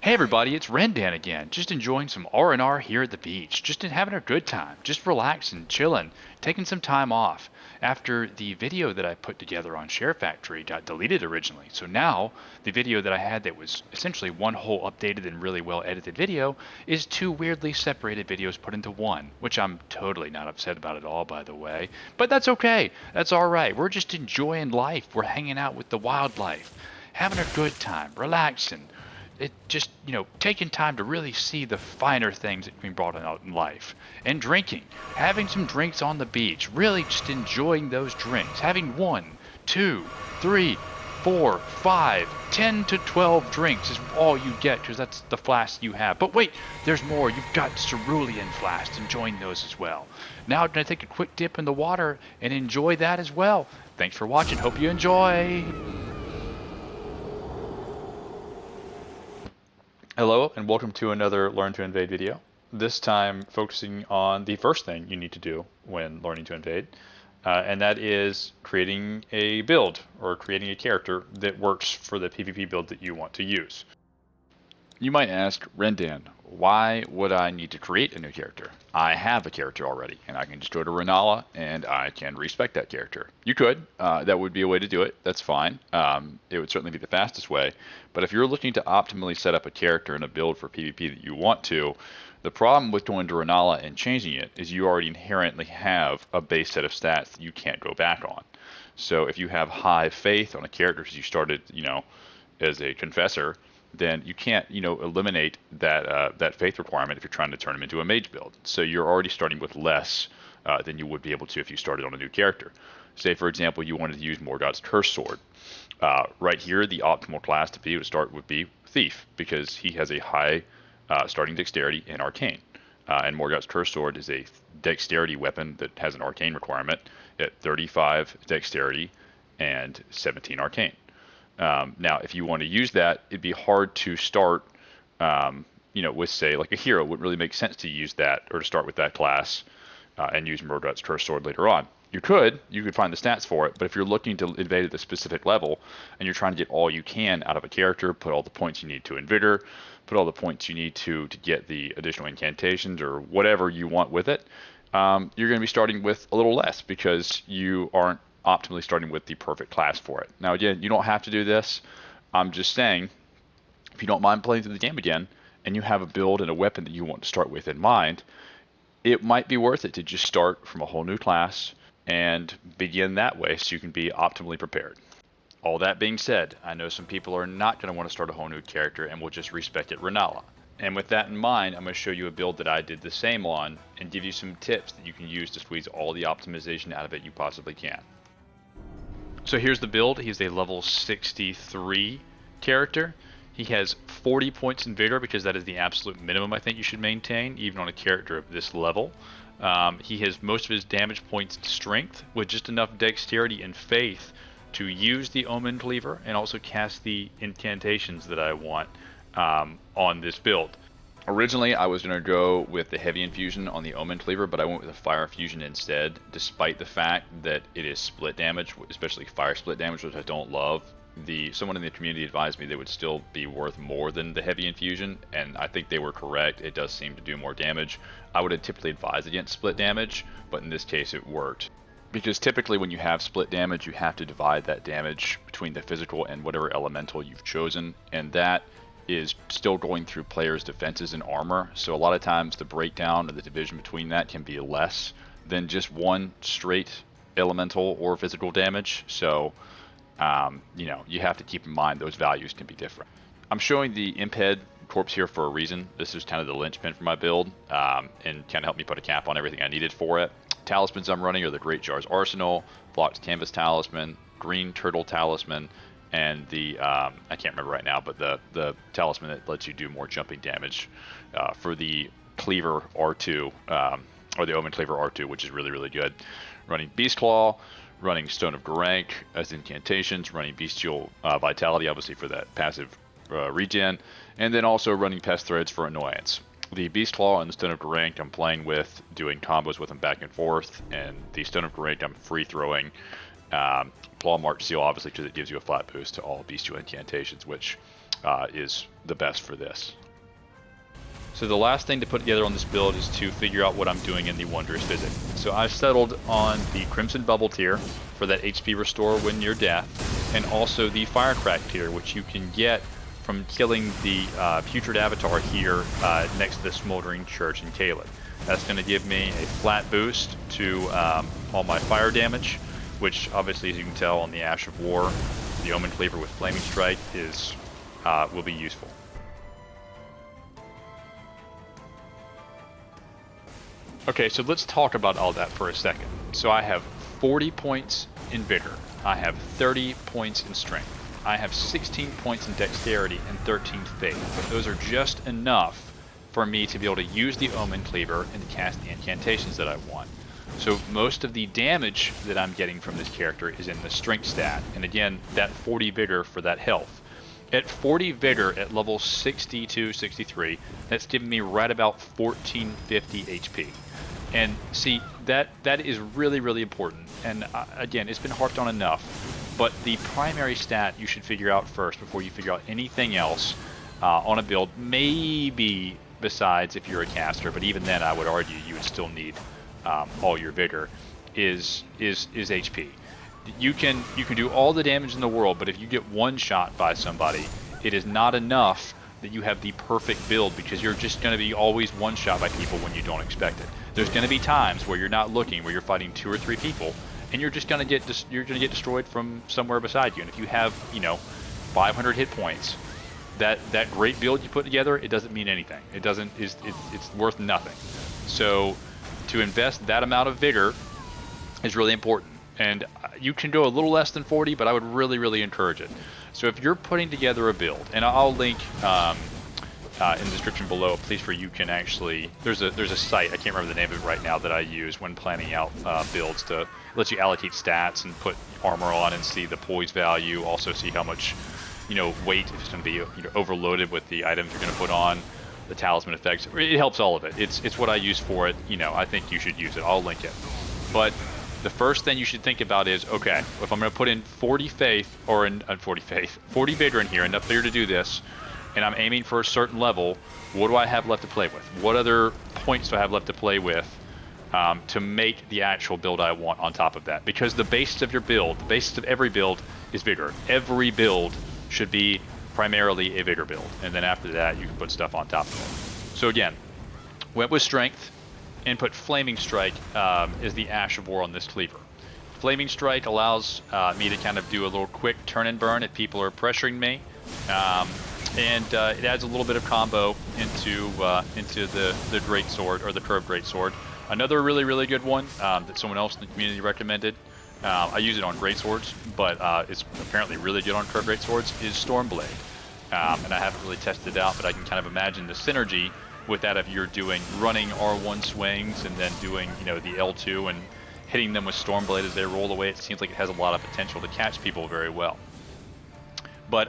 Hey everybody, it's Rendan again. Just enjoying some R&R here at the beach. Just having a good time. Just relaxing, chilling, taking some time off. After the video that I put together on Share Factory got deleted originally. So now the video that I had that was essentially one whole updated and really well edited video is two weirdly separated videos put into one, which I'm totally not upset about at all, by the way. But that's okay. That's all right. We're just enjoying life. We're hanging out with the wildlife, having a good time, relaxing. It just, taking time to really see the finer things that can be brought out in life. And drinking, having some drinks on the beach, really just enjoying those drinks. Having 1, 2, 3, 4, 5, 10 to 12 drinks is all you get because that's the flask you have. But wait, there's more. You've got cerulean flasks. Enjoying those as well. Now I'm going to take a quick dip in the water and enjoy that as well. Thanks for watching. Hope you enjoy. Hello and welcome to another Learn to Invade video. This time focusing on the first thing you need to do when learning to invade, and that is creating a build or creating a character that works for the PvP build that you want to use. You might ask, Rendan, why would I need to create a new character? I have a character already, and I can just go to Rennala and I can respec that character. You could. That would be a way to do it. That's fine. It would certainly be the fastest way. But if you're looking to optimally set up a character and a build for PvP that you want to, the problem with going to Rennala and changing it is you already inherently have a base set of stats that you can't go back on. So if you have high faith on a character because you started, as a confessor, then you can't, eliminate that faith requirement if you're trying to turn them into a mage build. So you're already starting with less than you would be able to if you started on a new character. Say, for example, you wanted to use Morgoth's Curse Sword. Right here, the optimal class to be to start would be Thief, because he has a high starting dexterity and arcane. And Morgoth's Curse Sword is a dexterity weapon that has an arcane requirement at 35 dexterity and 17 arcane. Now, if you want to use that, it'd be hard to start, with, say, like a hero. It wouldn't really make sense to use that or to start with that class and use Morgoth's Curse Sword later on. You could find the stats for it, but if you're looking to invade at a specific level and you're trying to get all you can out of a character, put all the points you need to Invitor, put all the points you need to get the additional incantations or whatever you want with it, you're going to be starting with a little less because you aren't optimally starting with the perfect class for it. Now, again, you don't have to do this. I'm just saying, if you don't mind playing through the game again and you have a build and a weapon that you want to start with in mind, it might be worth it to just start from a whole new class and begin that way so you can be optimally prepared. All that being said, I know some people are not going to want to start a whole new character and will just respec it Rennala. And with that in mind, I'm going to show you a build that I did the same on and give you some tips that you can use to squeeze all the optimization out of it you possibly can. So here's the build. He's a level 63 character. He has 40 points in Vigor because that is the absolute minimum I think you should maintain, even on a character of this level. He has most of his damage points in Strength, with just enough Dexterity and Faith to use the Omen Cleaver and also cast the incantations that I want on this build. Originally, I was going to go with the Heavy Infusion on the Omen Cleaver, but I went with a Fire Fusion instead, despite the fact that it is split damage, especially fire split damage, which I don't love. Someone in the community advised me they would still be worth more than the Heavy Infusion, and I think they were correct. It does seem to do more damage. I would have typically advised against split damage, but in this case it worked. Because typically when you have split damage, you have to divide that damage between the physical and whatever elemental you've chosen, and that is still going through players' defenses and armor, so a lot of times the breakdown or the division between that can be less than just one straight elemental or physical damage, so you have to keep in mind those values can be different. I'm showing the Imp Head corpse here for a reason. This is kind of the linchpin for my build, and kind of helped me put a cap on everything I needed for it. Talismans I'm running are the Great Jar's Arsenal, Flocked Canvas Talisman, Green Turtle Talisman, and the I can't remember right now, but the talisman that lets you do more jumping damage for the Cleaver R2 or the Omen Cleaver R2, which is really, really good. Running Beast Claw, running Stone of Garank as incantations, running Bestial Vitality obviously for that passive regen, and then also running Pest Threads for annoyance. The Beast Claw and the Stone of Garank I'm playing with, doing combos with them back and forth, and the Stone of Garank I'm free throwing Claw March Seal, obviously, because it gives you a flat boost to all bestial incantations, which is the best for this. So the last thing to put together on this build is to figure out what I'm doing in the Wondrous Visit. So I've settled on the Crimson Bubble tier for that HP restore when near death, and also the Firecrack tier, which you can get from killing the Putrid Avatar here next to the Smoldering Church in Caelid. That's going to give me a flat boost to all my fire damage, which obviously, as you can tell on the Ash of War, the Omen Cleaver with Flaming Strike will be useful. Okay, so let's talk about all that for a second. So I have 40 points in Vigor, I have 30 points in Strength, I have 16 points in Dexterity and 13 Faith. Those are just enough for me to be able to use the Omen Cleaver and cast the incantations that I want. So most of the damage that I'm getting from this character is in the Strength stat, and again, that 40 Vigor for that health. At 40 Vigor at level 62, 63, that's giving me right about 1450 HP. And see, that is really, really important. And again, it's been harped on enough. But the primary stat you should figure out first before you figure out anything else on a build, maybe besides if you're a caster, but even then I would argue you would still need all your Vigor, is HP. You can do all the damage in the world, but if you get one shot by somebody, it is not enough that you have the perfect build, because you're just going to be always one shot by people when you don't expect it. There's going to be times where you're not looking, where you're fighting 2 or 3 people, and you're just going to get destroyed from somewhere beside you. And if you have 500 hit points, that great build you put together, it doesn't mean anything. It's worth nothing. So to invest that amount of Vigor is really important. And you can go a little less than 40, but I would really, really encourage it. So if you're putting together a build, and I'll link in the description below a place where you can actually, there's a site, I can't remember the name of it right now, that I use when planning out builds to let you allocate stats and put armor on and see the poise value, also see how much weight, if it's going to be overloaded with the items you're going to put on, the talisman effects. It helps all of it. It's what I use for it. I think you should use it. I'll link it. But the first thing you should think about is, okay, if I'm going to put in 40 faith, or 40 Vigor in here, enough Vigor to do this, and I'm aiming for a certain level, what do I have left to play with? What other points do I have left to play with to make the actual build I want on top of that? Because the basis of your build, the basis of every build is Vigor. Every build should be primarily a Vigor build, and then after that you can put stuff on top of it. So again, went with Strength, and put Flaming Strike as the Ash of War on this cleaver. Flaming Strike allows me to kind of do a little quick turn and burn if people are pressuring me, and it adds a little bit of combo into the Great Sword, or the Curved Great Sword. Another really, really good one that someone else in the community recommended, I use it on Great Swords, but it's apparently really good on Curved Great Swords, is Stormblade. And I haven't really tested it out, but I can kind of imagine the synergy with that if you're doing running R1 swings and then doing the L2 and hitting them with Stormblade as they roll away. It seems like it has a lot of potential to catch people very well. But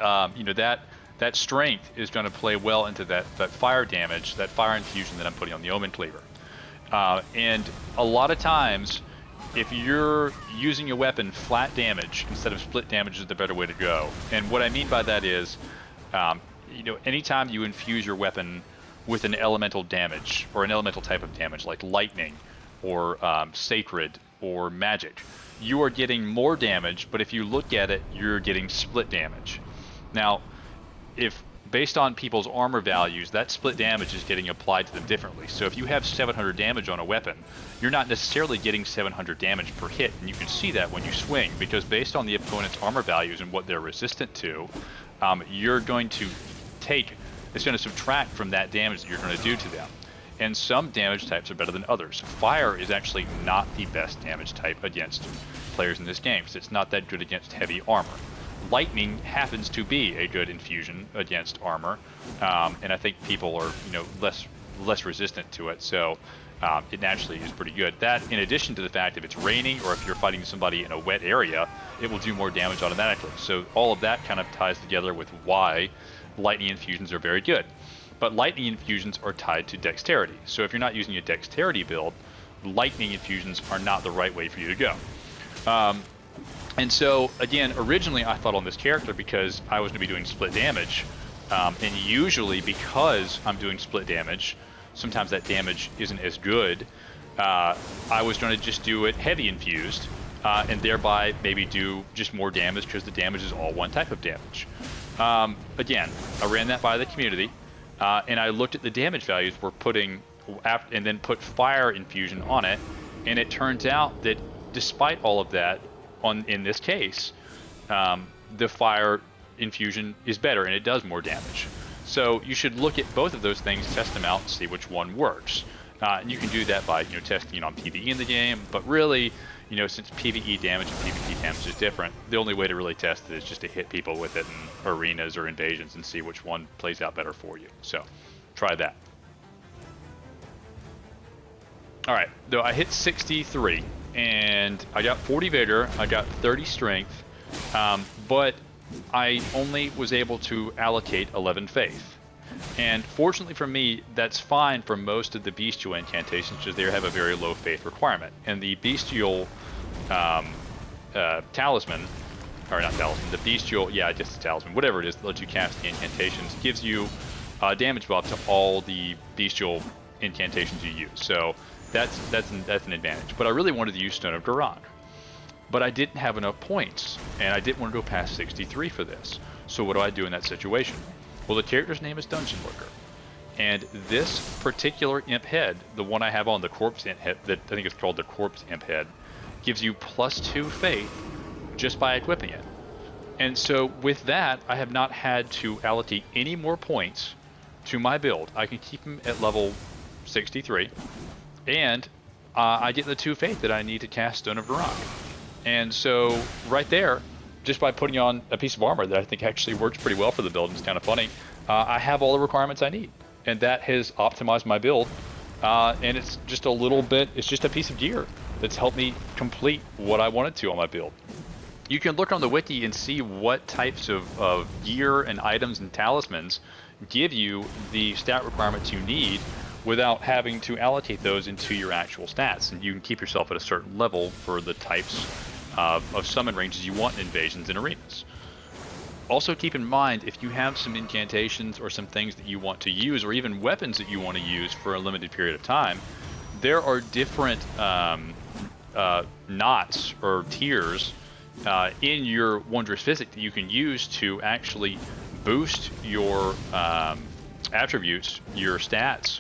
that strength is going to play well into that fire damage, that fire infusion that I'm putting on the Omen Cleaver. And a lot of times, if you're using a weapon flat damage instead of split damage is the better way to go. And what I mean by that is, anytime you infuse your weapon with an elemental damage, or an elemental type of damage like lightning or sacred or magic, you are getting more damage, but if you look at it, you're getting split damage. Now, if based on people's armor values, that split damage is getting applied to them differently. So if you have 700 damage on a weapon, you're not necessarily getting 700 damage per hit, and you can see that when you swing, because based on the opponent's armor values and what they're resistant to, you're going to it's going to subtract from that damage that you're going to do to them. And some damage types are better than others. Fire is actually not the best damage type against players in this game, because it's not that good against heavy armor. Lightning happens to be a good infusion against armor, and I think people are less resistant to it, so it naturally is pretty good. That, in addition to the fact if it's raining or if you're fighting somebody in a wet area, it will do more damage automatically. So all of that kind of ties together with why lightning infusions are very good. But lightning infusions are tied to dexterity. So if you're not using a dexterity build, lightning infusions are not the right way for you to go. And so, again, originally I thought on this character, because I was going to be doing split damage, And usually, because I'm doing split damage, sometimes that damage isn't as good. I was going to just do it heavy infused, and thereby maybe do just more damage because the damage is all one type of damage. Again, I ran that by the community, and I looked at the damage values we're putting, and then put fire infusion on it, and it turns out that despite all of that, in this case, the fire infusion is better and it does more damage. So you should look at both of those things, test them out, and see which one works. And you can do that by testing it on PvE in the game, but really, since PvE damage and PvP damage is different, the only way to really test it is just to hit people with it in arenas or invasions and see which one plays out better for you. So try that. All right, though I hit 63 and I got 40 vigor, I got 30 strength, but I only was able to allocate 11 faith. And fortunately for me, that's fine for most of the bestial incantations, because they have a very low faith requirement. And the bestial talisman, or not talisman, the bestial, yeah, just the talisman, whatever it is that lets you cast the incantations, gives you damage buff to all the bestial incantations you use. So that's an advantage. But I really wanted to use Stone of Garak. But I didn't have enough points, and I didn't want to go past 63 for this. So what do I do in that situation? Well, the character's name is Dungeon Lurker, and this particular imp head, the one I have on, the corpse imp head, that I think it's called the corpse imp head, gives you +2 faith just by equipping it. And so with that, I have not had to allocate any more points to my build. I can keep him at level 63, and I get the 2 faith that I need to cast Stone of Garak. And so right there, just by putting on a piece of armor that I think actually works pretty well for the build, and it's kind of funny, I have all the requirements I need. And that has optimized my build. And it's just a little bit, it's just a piece of gear that's helped me complete what I wanted to on my build. You can look on the wiki and see what types of gear and items and talismans give you the stat requirements you need without having to allocate those into your actual stats. And you can keep yourself at a certain level for the types of summon ranges you want in invasions and arenas. Also keep in mind, if you have some incantations or some things that you want to use, or even weapons that you want to use for a limited period of time, there are different knots or tiers in your Wondrous Physic that you can use to actually boost your attributes, your stats,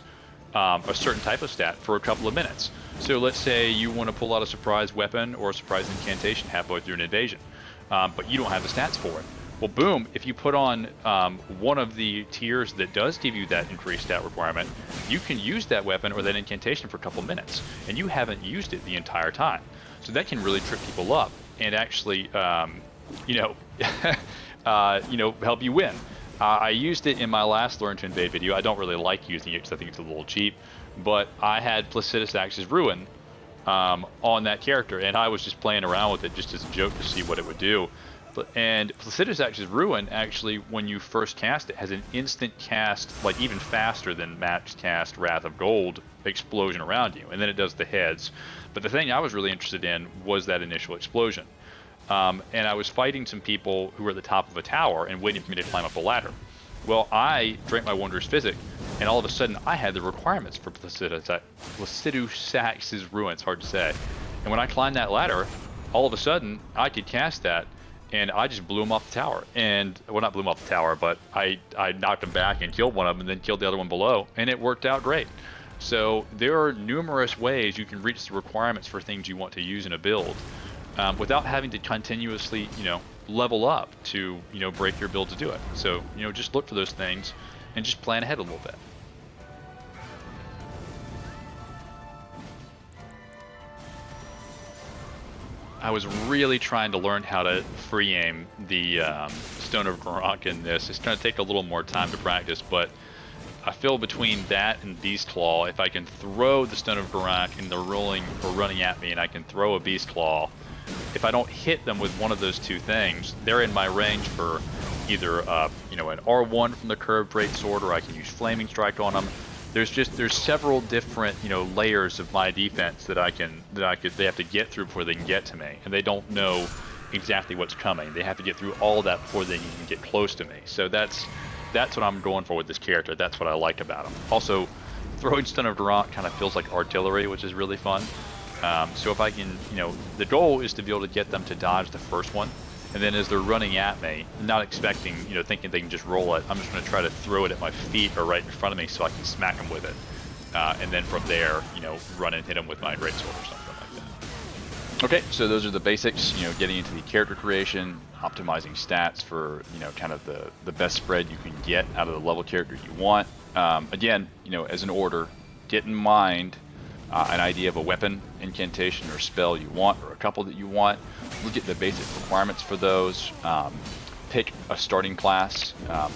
a certain type of stat for a couple of minutes. So let's say you want to pull out a surprise weapon or a surprise incantation halfway through an invasion, but you don't have the stats for it. Well, boom, if you put on one of the tiers that does give you that increased stat requirement, you can use that weapon or that incantation for a couple minutes, and you haven't used it the entire time. So that can really trip people up and actually, help you win. I used it in my last Learn to Invade video. I don't really like using it because I think it's a little cheap, but I had Placidus Axe's Ruin on that character, and I was just playing around with it just as a joke to see what it would do. And Placidus Axe's Ruin, actually, when you first cast it, has an instant cast, like even faster than max cast Wrath of Gold explosion around you, and then it does the heads. But the thing I was really interested in was that initial explosion. And I was fighting some people who were at the top of a tower and waiting for me to climb up a ladder. Well, I drank my Wondrous Physic, and all of a sudden I had the requirements for Placidus Axe's Ruin, it's hard to say. And when I climbed that ladder, all of a sudden I could cast that, and I just blew him off the tower. And, well, not blew him off the tower, but I knocked him back and killed one of them and then killed the other one below, and it worked out great. So there are numerous ways you can reach the requirements for things you want to use in a build without having to continuously, level up to, break your build to do it. So, just look for those things and just plan ahead a little bit. I was really trying to learn how to free aim the Stone of Garak in this. It's going to take a little more time to practice, but I feel between that and Beast Claw, if I can throw the Stone of Garak and they're rolling or running at me, and I can throw a Beast Claw, if I don't hit them with one of those two things, they're in my range for either an R1 from the curved greatsword, or I can use Flaming Strike on them. There's several different layers of my defense that they have to get through before they can get to me, and they don't know exactly what's coming. They have to get through all of that before they can get close to me. So that's that's what I'm going for with this character. That's what I like about him. Also, throwing Stun of Durant kind of feels like artillery, which is really fun. So if I can, the goal is to be able to get them to dodge the first one, and then as they're running at me, not expecting, thinking they can just roll it, I'm just going to try to throw it at my feet or right in front of me so I can smack them with it. And then from there, run and hit them with my greatsword or something like that. Okay, so those are the basics, getting into the character creation, optimizing stats for, kind of the best spread you can get out of the level character you want. Again, as an order, get in mind an idea of a weapon, incantation, or spell you want, or a couple that you want. Look at the basic requirements for those. Pick a starting class.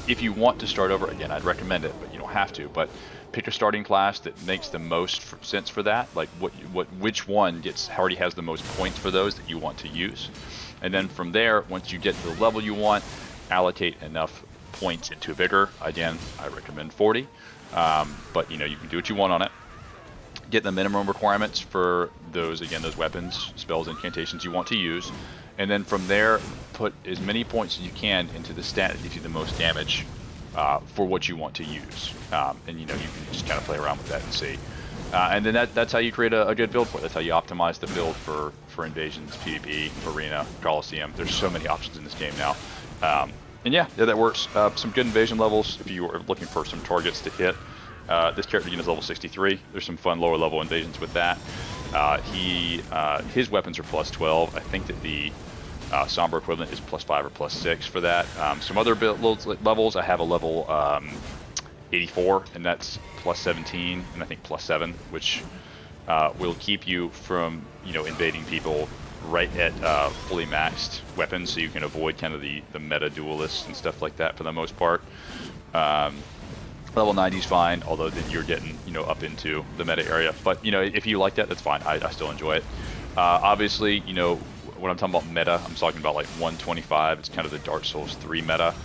If you want to start over, again, I'd recommend it, but you don't have to. But pick a starting class that makes the most sense for that. Like which one already has the most points for those that you want to use. And then from there, once you get to the level you want, allocate enough points into Vigor. Again, I recommend 40. But you can do what you want on it. Get the minimum requirements for those weapons, spells, incantations you want to use, and then from there put as many points as you can into the stat that gives you the most damage for what you want to use. And you can just kind of play around with that and see. And then that's how you create a good build for it. That's how you optimize the build for invasions, PvP, arena, Coliseum. There's so many options in this game now. And yeah, that works. Some good invasion levels if you are looking for some targets to hit. This character is level 63. There's some fun lower level invasions with that. His weapons are plus 12. I think that the Somber equivalent is plus 5 or plus 6 for that. Some other levels, I have a level 84, and that's plus 17, and I think plus 7, which will keep you from invading people right at fully maxed weapons, so you can avoid kind of the meta duelists and stuff like that for the most part. Level 90 is fine, although then you're getting up into the meta area. But if you like that, that's fine. I still enjoy it. Obviously, when I'm talking about meta, I'm talking about like 125. It's kind of the Dark Souls 3 meta.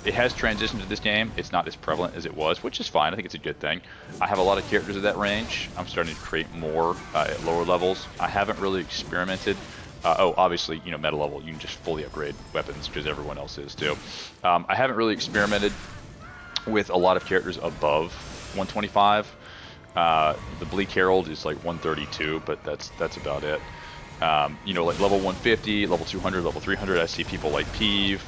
It has transitioned to this game. It's not as prevalent as it was, which is fine. I think it's a good thing. I have a lot of characters at that range. I'm starting to create more at lower levels. I haven't really experimented. Obviously, meta level, you can just fully upgrade weapons because everyone else is too. I haven't really experimented with a lot of characters above 125. The Bleak Herald is like 132, but that's about it. Like level 150, level 200, level 300, I see people like Peeve,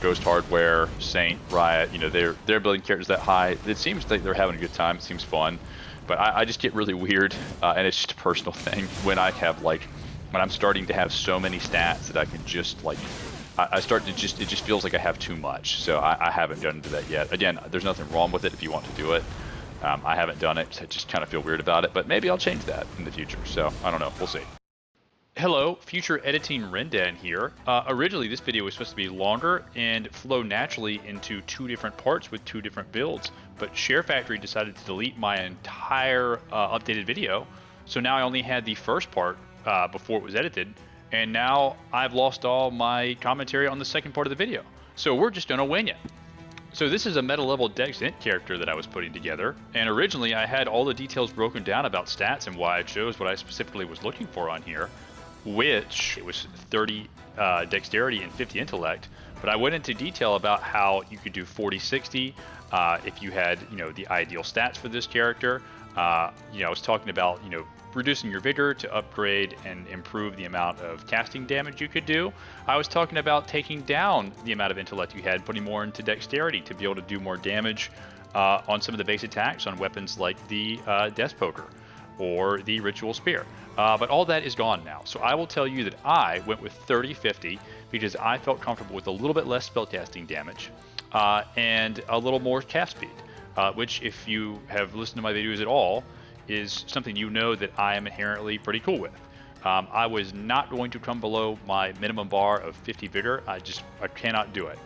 Ghost Hardware, Saint, Riot, they're building characters that high. It seems like they're having a good time, it seems fun, but I just get really weird, and it's just a personal thing, when I'm starting to have so many stats that I can just it just feels like I have too much, so I haven't gotten to that yet. Again, there's nothing wrong with it if you want to do it. I haven't done it, so I just kind of feel weird about it, but maybe I'll change that in the future, so I don't know, we'll see. Hello, future editing Rendan here. Originally this video was supposed to be longer and flow naturally into 2 different parts with 2 different builds, but Share Factory decided to delete my entire updated video, so now I only had the first part before it was edited, and now I've lost all my commentary on the second part of the video. So we're just gonna wing it. So this is a meta level Dex Int character that I was putting together, and originally I had all the details broken down about stats and why I chose what I specifically was looking for on here, which it was 30 dexterity and 50 intellect, but I went into detail about how you could do 40-60 if you had the ideal stats for this character. I was talking about reducing your vigor to upgrade and improve the amount of casting damage you could do. I was talking about taking down the amount of intellect you had, putting more into dexterity to be able to do more damage on some of the base attacks on weapons like the Death Poker or the Ritual Spear. But all that is gone now. So I will tell you that I went with 30-50 because I felt comfortable with a little bit less spellcasting damage and a little more cast speed, which if you have listened to my videos at all, is something that I am inherently pretty cool with. I was not going to come below my minimum bar of 50 vigor. I cannot do it.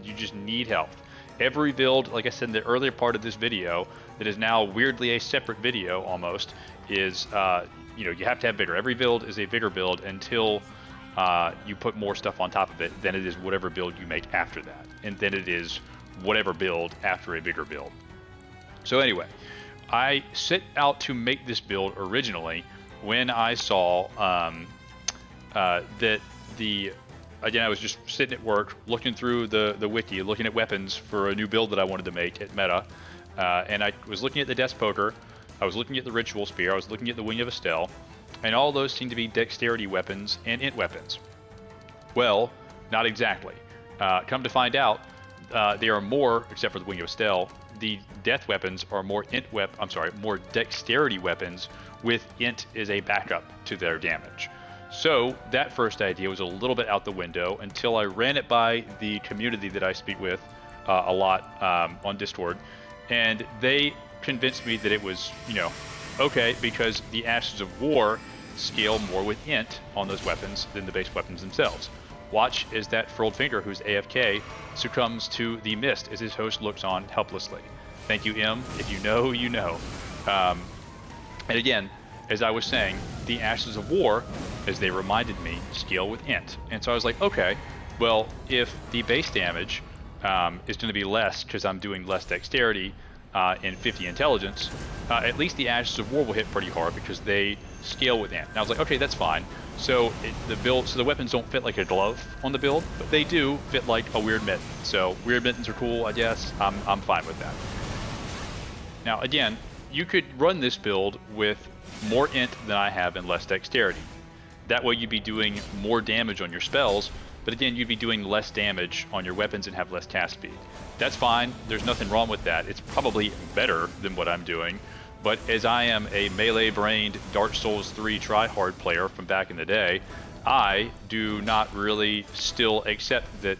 You just need health. Every build, like I said in the earlier part of this video, that is now weirdly a separate video almost, is you have to have vigor. Every build is a vigor build until you put more stuff on top of it. Then it is whatever build you make after that, and then it is whatever build after a vigor build. So anyway, I set out to make this build originally when I saw that the again, I was just sitting at work, looking through the wiki, looking at weapons for a new build that I wanted to make at meta, and I was looking at the Death Poker, I was looking at the Ritual Spear, I was looking at the Wing of Estelle, and all those seem to be dexterity weapons and int weapons. Well, not exactly. Come to find out, they are more, except for the Wing of Estelle, the death weapons are more more dexterity weapons with int as a backup to their damage. So that first idea was a little bit out the window until I ran it by the community that I speak with a lot on Discord, and they convinced me that it was, okay, because the Ashes of War scale more with int on those weapons than the base weapons themselves. Watch as that furled finger, who's AFK, succumbs to the mist as his host looks on helplessly. Thank you, M. If you know, you know. And again, as I was saying, the Ashes of War, as they reminded me, scale with int. And so I was like, okay, well, if the base damage is going to be less because I'm doing less dexterity and 50 intelligence, at least the Ashes of War will hit pretty hard because they scale with int. And I was like, okay, that's fine. So the weapons don't fit like a glove on the build, but they do fit like a weird mitten. So weird mittens are cool, I guess. I'm fine with that. Now again, you could run this build with more int than I have and less dexterity. That way you'd be doing more damage on your spells, but again, you'd be doing less damage on your weapons and have less cast speed. That's fine, there's nothing wrong with that. It's probably better than what I'm doing, but as I am a melee-brained Dark Souls 3 try-hard player from back in the day, I do not really still accept that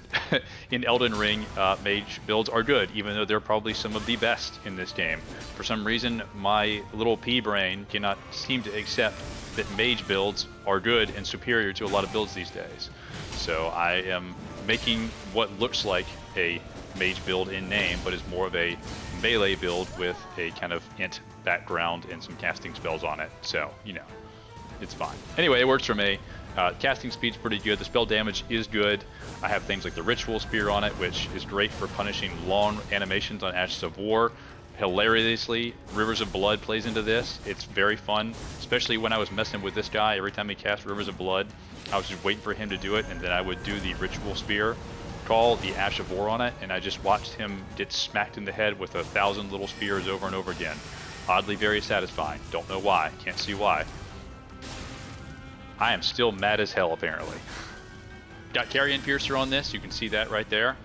in Elden Ring, mage builds are good, even though they're probably some of the best in this game. For some reason, my little pea-brain cannot seem to accept that mage builds are good and superior to a lot of builds these days. So I am making what looks like a mage build in name, but is more of a melee build with a kind of int background and some casting spells on it. So, it's fine. Anyway, it works for me. Casting speed's pretty good. The spell damage is good. I have things like the Ritual Spear on it, which is great for punishing long animations on Ashes of War. Hilariously, Rivers of Blood plays into this. It's very fun, especially when I was messing with this guy. Every time he cast Rivers of Blood, I was just waiting for him to do it, and then I would do the Ritual Spear, call the Ash of War on it, and I just watched him get smacked in the head with 1,000 little spears over and over again. Oddly very satisfying. Don't know why. Can't see why. I am still mad as hell, apparently. Got Carrion Piercer on this. You can see that right there.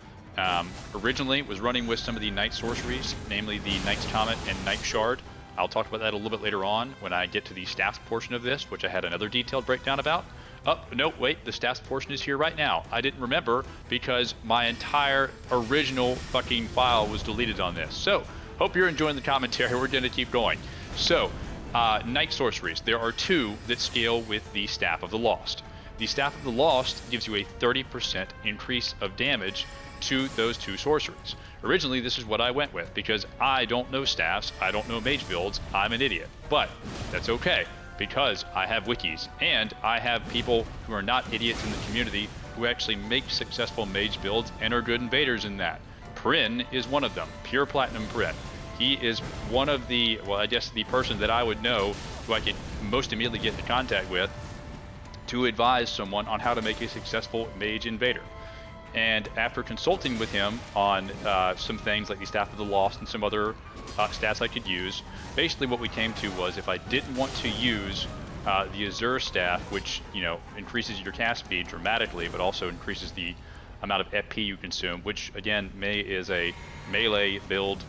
Originally was running with some of the Night Sorceries, namely the Knight's Comet and Night Shard. I'll talk about that a little bit later on when I get to the staffs portion of this, which I had another detailed breakdown about. Oh, no, wait, the staffs portion is here right now. I didn't remember because my entire original fucking file was deleted on this. So, hope you're enjoying the commentary. We're going to keep going. So, Night Sorceries. There are two that scale with the Staff of the Lost. The Staff of the Lost gives you a 30% increase of damage to those two sorceries. Originally, this is what I went with because I don't know staffs, I don't know mage builds, I'm an idiot. But that's okay because I have wikis and I have people who are not idiots in the community who actually make successful mage builds and are good invaders in that. Prynne is one of them, pure platinum Prynne. He is one of the, well, I guess the person that I would know who I could most immediately get into contact with to advise someone on how to make a successful mage invader. And after consulting with him on some things like the Staff of the Lost and some other stats I could use, basically what we came to was if I didn't want to use the Azure Staff, which, increases your cast speed dramatically, but also increases the amount of FP you consume, which again, May is a melee build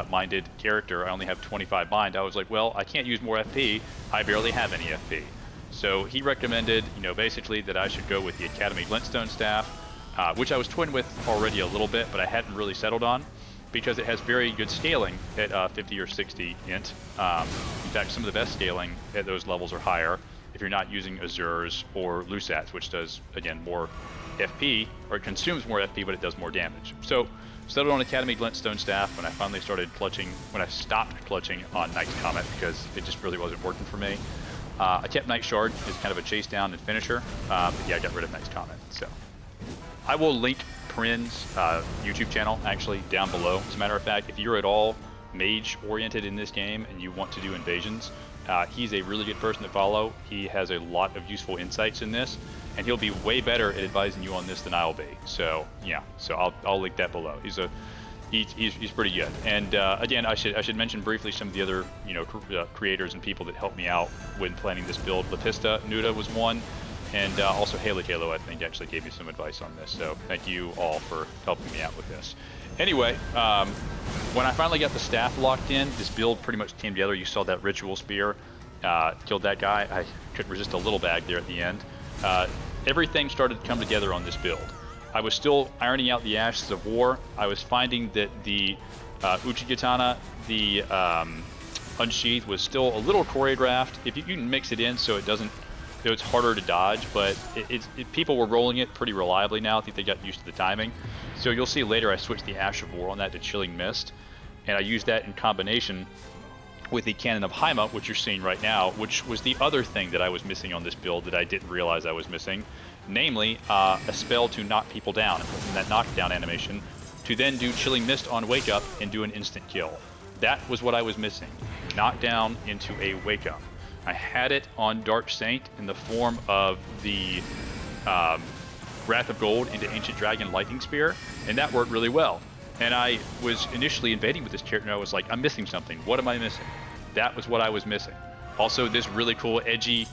minded character. I only have 25 bind. I was like, well, I can't use more FP. I barely have any FP. So he recommended, basically that I should go with the Academy Glintstone Staff, which I was toying with already a little bit, but I hadn't really settled on because it has very good scaling at 50 or 60 int. In fact, some of the best scaling at those levels are higher if you're not using Azures or Lusats, which does, again, more FP, or it consumes more FP, but it does more damage. So, settled on Academy Glintstone Staff when I finally started clutching, when I stopped clutching on Knight's Comet because it just really wasn't working for me. I kept Night Shard as kind of a chase down and finisher, but yeah, I got rid of Knight's Comet. So, I will link Prynne's YouTube channel actually down below. As a matter of fact, if you're at all mage oriented in this game and you want to do invasions, he's a really good person to follow. He has a lot of useful insights in this, and he'll be way better at advising you on this than I'll be. So yeah, so I'll link that below. He's pretty good. And again, I should mention briefly some of the other creators and people that helped me out when planning this build. Lepista Nuda was one, and also Haley Kalo I think actually gave me some advice on this. So thank you all for helping me out with this. Anyway, when I finally got the staff locked in, this build pretty much came together. You saw that ritual spear, killed that guy. I couldn't resist a little bag there at the end. Everything started to come together on this build. I was still ironing out the ashes of war. I was finding that the Uchigatana, the Unsheath, was still a little choreographed. If you can mix it in so it doesn't, it's harder to dodge, but people were rolling it pretty reliably now. I think they got used to the timing. So you'll see later I switched the Ash of War on that to Chilling Mist, and I used that in combination with the Cannon of Haima, which you're seeing right now, which was the other thing that I was missing on this build that I didn't realize I was missing, namely a spell to knock people down, and that knockdown animation, to then do Chilling Mist on Wake Up and do an instant kill. That was what I was missing, knockdown into a Wake Up. I had it on Dark Saint in the form of the Wrath of Gold into Ancient Dragon Lightning Spear, and that worked really well. And I was initially invading with this character, and I was like, I'm missing something. What am I missing? That was what I was missing. Also, this really cool, edgy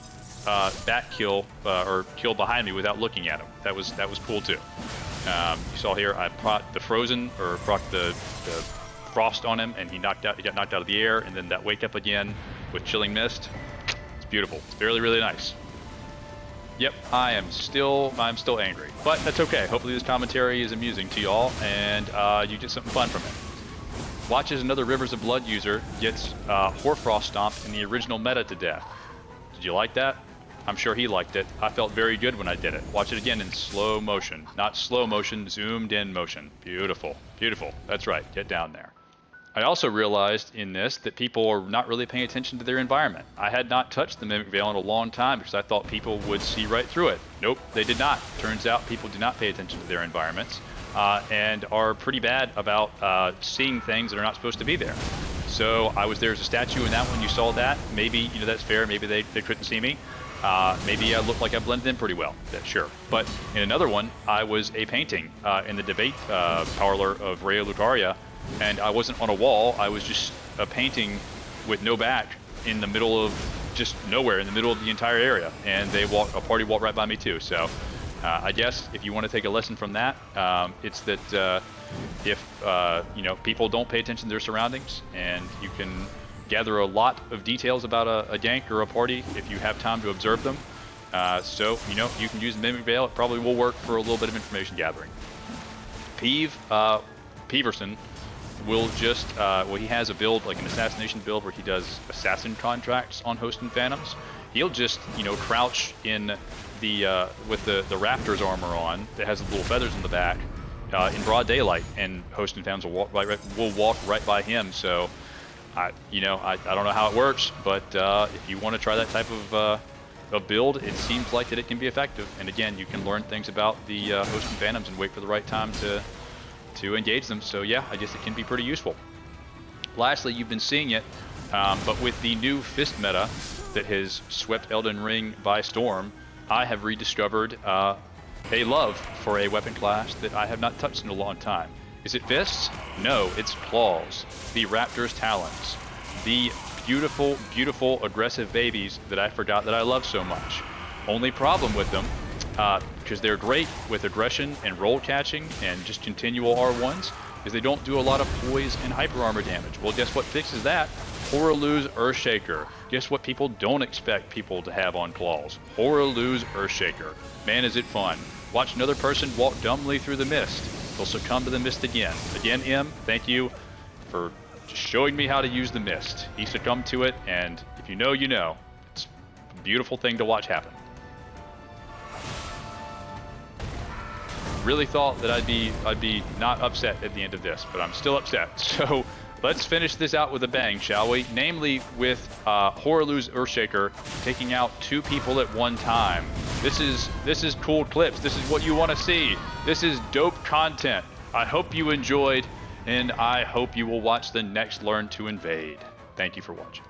back kill, or kill behind me without looking at him. That was cool too. You saw here, I proc the Frozen, or proc the Frost on him, and he got knocked out of the air, and then that Wake Up again with Chilling Mist. It's beautiful. It's really, really nice. Yep, I'm still angry, but that's okay. Hopefully this commentary is amusing to y'all, and you get something fun from it. Watch as another Rivers of Blood user gets Hoarfrost stomped in the original meta to death. Did you like that? I'm sure he liked it. I felt very good when I did it. Watch it again in slow motion. Not slow motion, zoomed in motion. Beautiful, beautiful. That's right, get down there. I also realized in this that people are not really paying attention to their environment. I had not touched the Mimic Veil in a long time because I thought people would see right through it. Nope, they did not. Turns out people do not pay attention to their environments and are pretty bad about seeing things that are not supposed to be there. So I was there as a statue in that one. You saw that. Maybe, that's fair. Maybe they couldn't see me. Maybe I looked like I blended in pretty well. That's sure. But in another one, I was a painting in the debate parlor of Raya Lucaria. And I wasn't on a wall, I was just a painting with no back in the middle of just nowhere, in the middle of the entire area. And a party walked right by me too. So I guess if you want to take a lesson from that, it's that if people don't pay attention to their surroundings, and you can gather a lot of details about a gank or a party if you have time to observe them. So you can use the Mimic Veil. It probably will work for a little bit of information gathering. Peverson will just, he has a build, like an assassination build, where he does assassin contracts on Host and Phantoms. He'll just, crouch in the, with the Raptor's armor on, that has the little feathers in the back, in broad daylight, and Host and Phantoms will walk right by him. So, I don't know how it works, but if you want to try that type of build, it seems like that it can be effective. And again, you can learn things about the Host and Phantoms and wait for the right time to engage them. So yeah, I guess it can be pretty useful. Lastly, you've been seeing it, but with the new Fist meta that has swept Elden Ring by storm, I have rediscovered a love for a weapon class that I have not touched in a long time. Is it fists? No, it's claws. The Raptor's talons. The beautiful, beautiful aggressive babies that I forgot that I love so much. Only problem with them, because they're great with aggression and roll catching and just continual R1s, is they don't do a lot of poise and hyper armor damage. Well, guess what fixes that? Hoaraloo's Earthshaker. Guess what people don't expect people to have on claws? Hoaraloo's Earthshaker. Man, is it fun. Watch another person walk dumbly through the mist. They'll succumb to the mist again. Again, M, thank you for just showing me how to use the mist. He succumbed to it, and if you know, you know. It's a beautiful thing to watch happen. Really thought that I'd be not upset at the end of this, but I'm still upset. So let's finish this out with a bang, shall we? Namely with Hoaraloo's Earthshaker taking out 2 people at one time. This is cool clips. This is what you want to see. This is dope content. I hope you enjoyed, and I hope you will watch the next Learn to Invade. Thank you for watching.